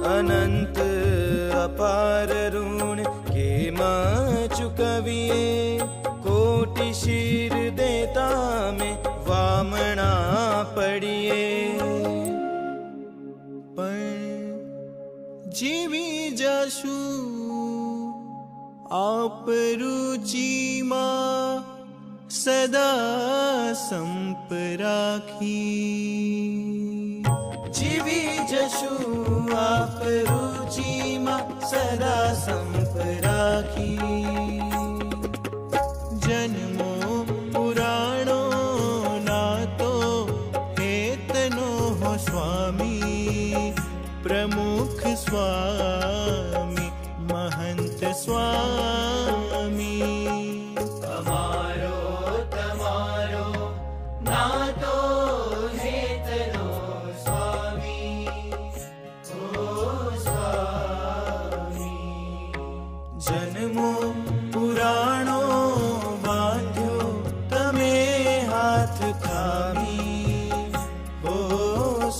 अनंत अपार ऋण केમાં ચૂકવીએ कोटि शीर देता में वामना पड़िए पण जीवी जशु आप रुचिમાં सदा संप राखी जीवी जशु आप रुचिમાં सदा संप રાખી जन्मो पुराणो नातो हेतनो हो स्वामी प्रमुख स्वामी महंत स्वामी તમારો તમારો નાતો હેતનો સ્વામી ઓ સ્વામી જન્મો પુરાણો બાંધ્યો તમે હાથ થામી હો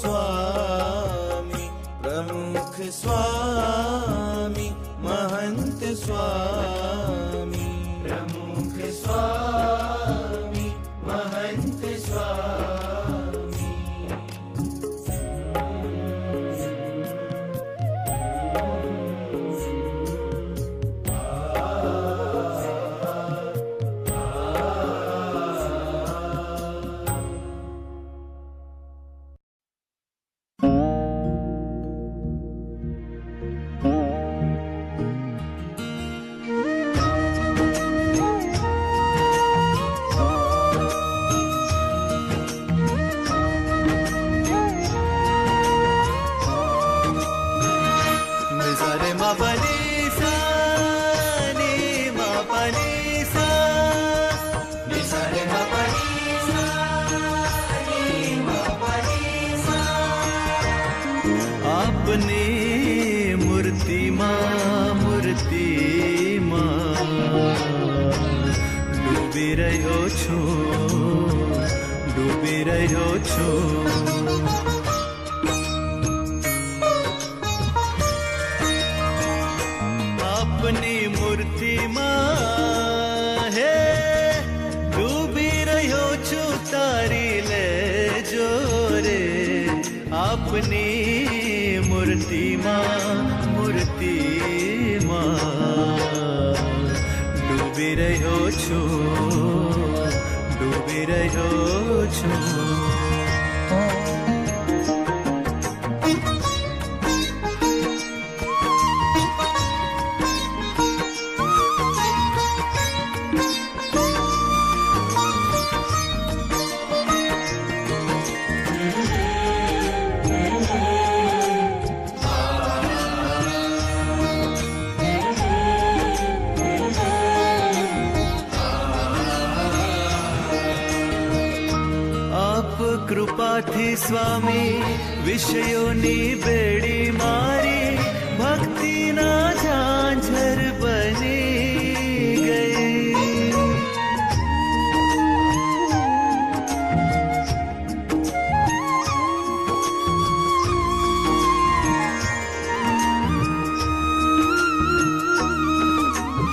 સ્વામી પ્રમુખ સ્વામી महंत स्वामी પ્રમુખ સ્વામી મહંત સ્વામી अपने मूर्तिમાં ડૂબી રહ્યો છું अपनी મૂર્તિમાં હે ડૂબી રહ્યો છું તારી લેજો રે अपनी મૂર્તિમાં ડૂબી રહ્યો છું કૃપાથી સ્વામી વિષયોની બેડી મારી ભક્તિના ઝાંઝર બની ગઈ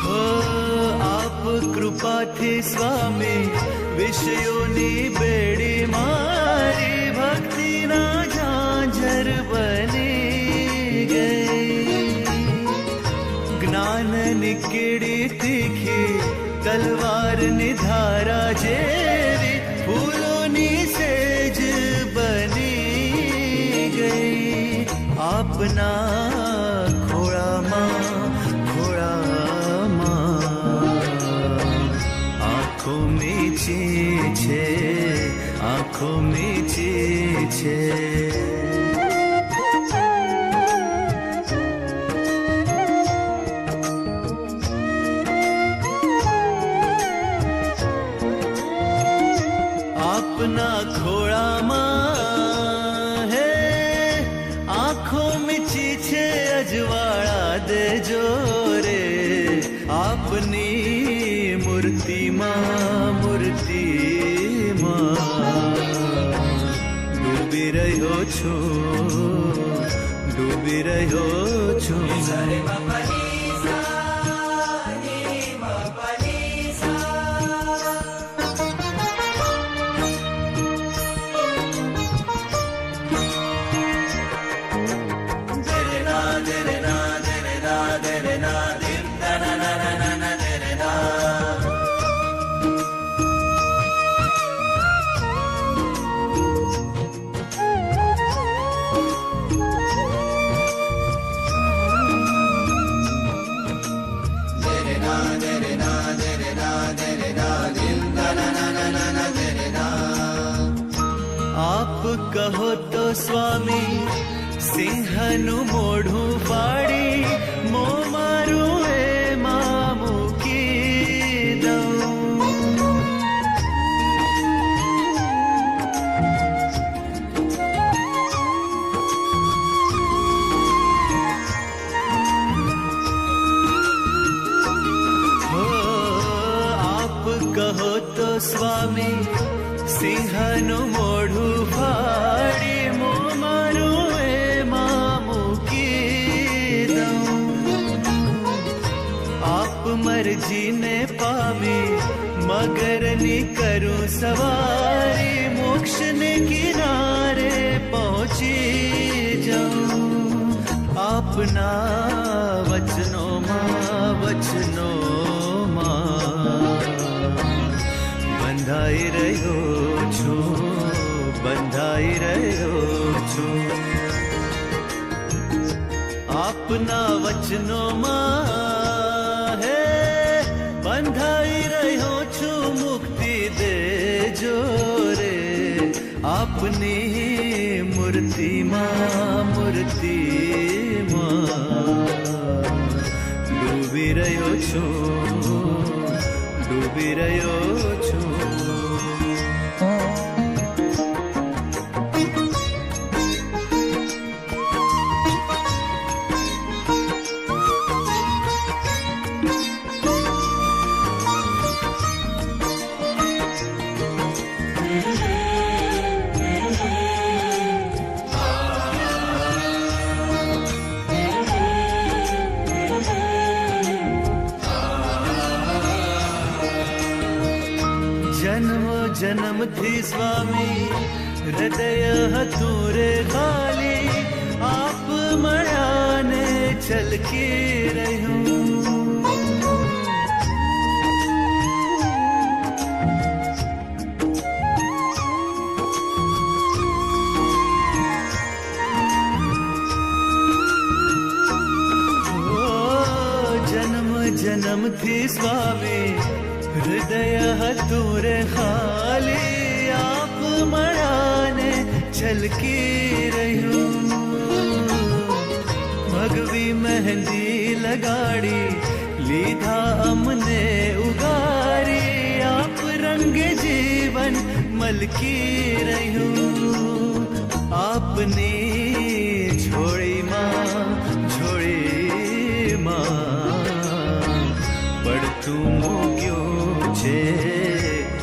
હો આપ કૃપાથી સ્વામી વિષયોની બેડી મારી ભક્તિના ઝાંઝર બની ગઈ જ્ઞાનની કીડી તીખી તલવારની ધારા જેવી ફૂલોની સેજ બની ગઈ આપના ખોળામાં આંખો મીચી છે આપના ખોળામાં હે આંખો મીચી છે અજવાળા દેજો રે આપની મૂર્તિમાં ડૂબી રહ્યો છું ડૂબી રહ્યો છું. સરે મપની સા ને મપની સા. દરે ના દરે ના દરે ના દરે ના દિમ ના ના ના ના ના દરે ના. આપ કહો તો સ્વામી સિંહનું મોઢું ફાડી મો મારું એમાં મૂકી દઉં. હો આપ કહો તો સ્વામી સિંહનું મોઢું ફાડી મો મારું એમાં મૂકી દઉં. આપ મરજીને પામી મગરની કરું સવારી મોક્ષને કિનારે પહોંચી જાઉં. આપના વચનોમાં બંધાઈ રહ્યો છું. આપના વચનોમાં હે બંધાઈ રહ્યો છું. મુક્તિ દેજો રે આપની મૂર્તિમાં ડૂબી રહ્યો છું. જન્મથી સ્વામી હૃદય હતું રે ખાલી આપ મળ્યા ને છલકી રહ્યું. જન્મથી સ્વામી હૃદય હતું રે ખાલી આપ મળાને છલકી રહ્યું. ભગવી મહેંદી લગાડી લીધા અમને ઉગારી આપ રંગે જીવન મલકી રહ્યું. આપની ઝોળીમાં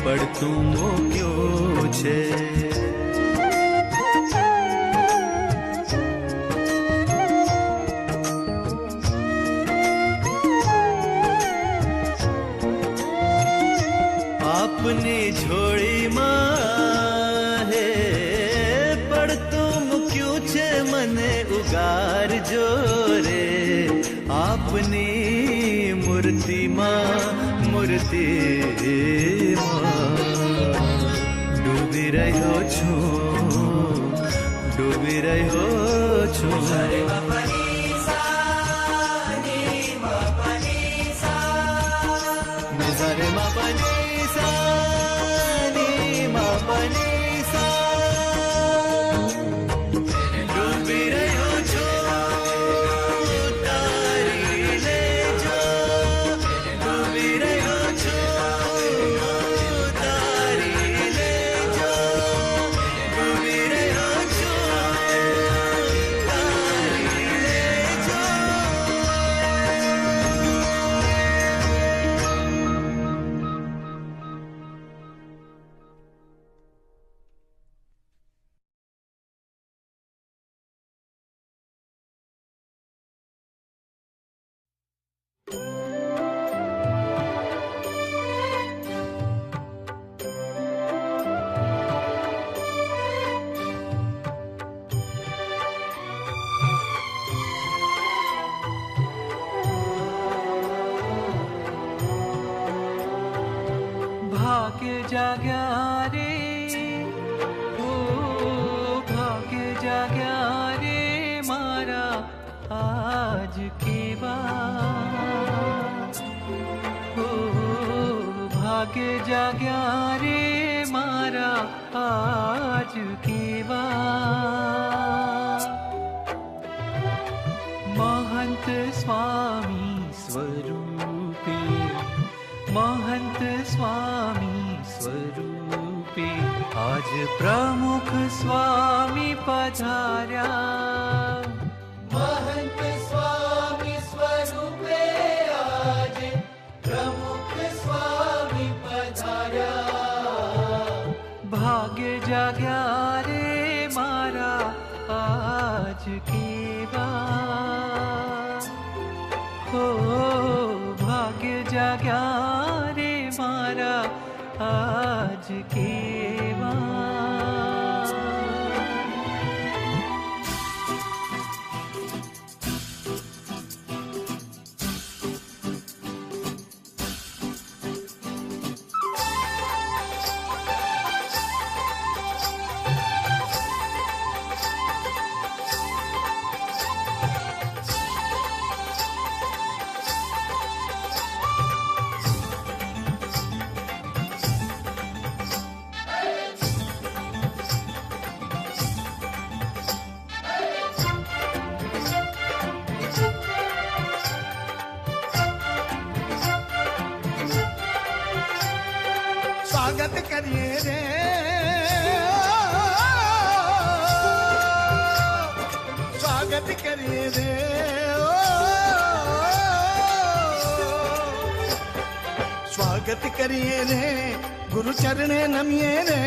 પડતું મૂક્યું છે. આપની ઝોળીમાં હે પડતું મૂક્યું છે મને ઉગારજો રે આપની મૂર્તિમાં ડૂબી રહ્યો છું. સરે મપની સા ને મપની સા. સરે મપની સા ને મપની સા. ડૂબી રહ્યો છું તારી લેજો. ડૂબી રહ્યો છું તારી લેજો. ડૂબી રહ્યો છું તારી લેજો. भाग्य जाग्या रे, ओ भाग्य जाग्या रे मारा आज केवा, ओ भाग्य जाग्या रे मारा आज केवा। महंत स्वामी स्वरूपे, महंत स्वामी स्वरूपे आज प्रमुख स्वामी पधार्या। महंत स्वामी स्वरूपे आज प्रमुख स्वामी पधार्या। भाग्य जाग्या रे मारा आज केवा, हो भाग्य जाग्या रे मारा आज केवा। स्वागत करिए रे, स्वागत करिए रे, स्वागत करिए रे, गुरु चरणे नमिए रे,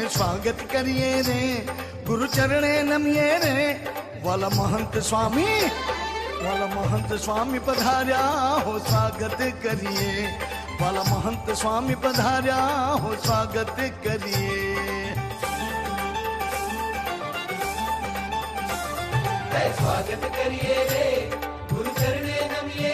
स्वागत करिए रे, गुरु चरणे नमिए रे। वाला महंत स्वामी, वाला महंत स्वामी पधार्या हो, स्वागत करिए। वाला महंत स्वामी पधार्या हो, स्वागत करिए। स्वागत करिए रे, गुरु चरणे नमिए